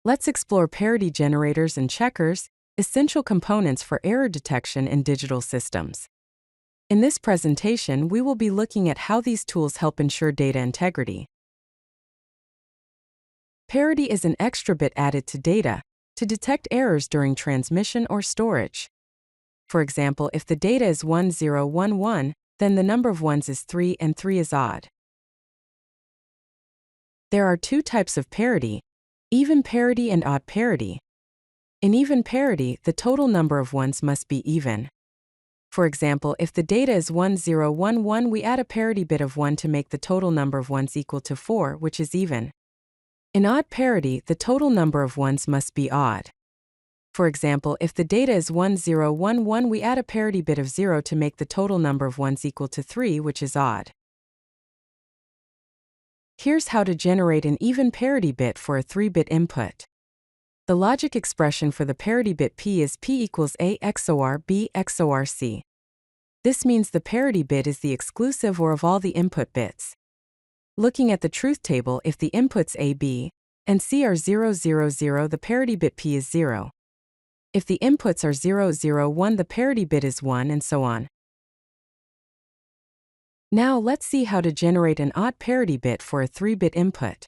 Let's explore parity generators and checkers, essential components for error detection in digital systems. In this presentation, we will be looking at how these tools help ensure data integrity. Parity is an extra bit added to data to detect errors during transmission or storage. For example, if the data is 1011, then the number of ones is 3 and 3 is odd. There are two types of parity: even parity and odd parity. In even parity, the total number of ones must be even. For example, if the data is 1011, we add a parity bit of 1 to make the total number of ones equal to 4, which is even. In odd parity, the total number of ones must be odd. For example, if the data is 1011, we add a parity bit of 0 to make the total number of ones equal to 3, which is odd. Here's how to generate an even parity bit for a 3-bit input. The logic expression for the parity bit P is P equals A XOR B XOR C. This means the parity bit is the exclusive OR of all the input bits. Looking at the truth table, if the inputs A, B, and C are 0, 0, 0, the parity bit P is 0. If the inputs are 0, 0, 1, the parity bit is 1, and so on. Now let's see how to generate an odd parity bit for a 3-bit input.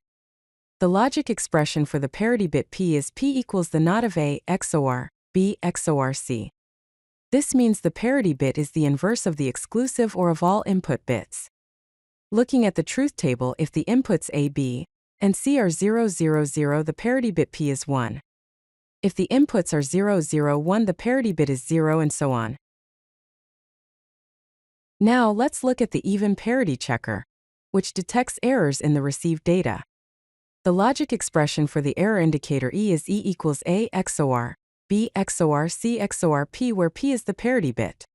The logic expression for the parity bit P is P equals the NOT of A XOR B XOR C. This means the parity bit is the inverse of the exclusive OR of all input bits. Looking at the truth table, if the inputs A, B, and C are 0, 0, 0, the parity bit P is 1. If the inputs are 0, 0, 1, the parity bit is 0, and so on. Now let's look at the even parity checker, which detects errors in the received data. The logic expression for the error indicator E is E equals A XOR B XOR C XOR P, where P is the parity bit.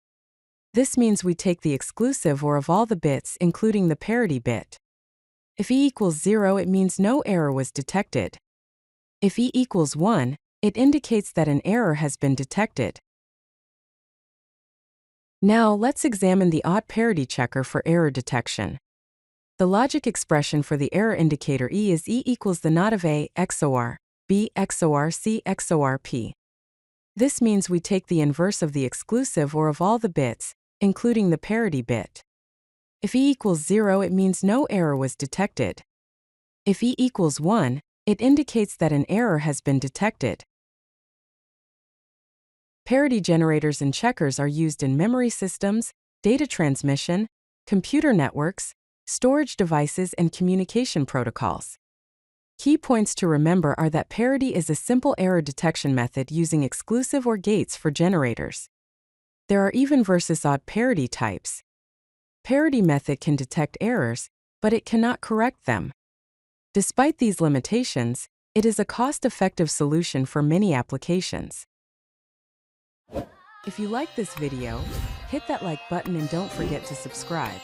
This means we take the exclusive OR of all the bits, including the parity bit. If E equals 0, it means no error was detected. If E equals 1, it indicates that an error has been detected. Now let's examine the odd parity checker for error detection. The logic expression for the error indicator E is E equals the NOT of A XOR B XOR C XOR P. This means we take the inverse of the exclusive OR of all the bits, including the parity bit. If E equals 0, it means no error was detected. If E equals 1, it indicates that an error has been detected. Parity generators and checkers are used in memory systems, data transmission, computer networks, storage devices, and communication protocols. Key points to remember are that parity is a simple error detection method using exclusive OR gates for generators. There are even versus odd parity types. Parity method can detect errors, but it cannot correct them. Despite these limitations, it is a cost-effective solution for many applications. If you like this video, hit that like button and don't forget to subscribe.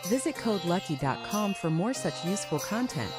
Visit CodeLucky.com for more such useful content.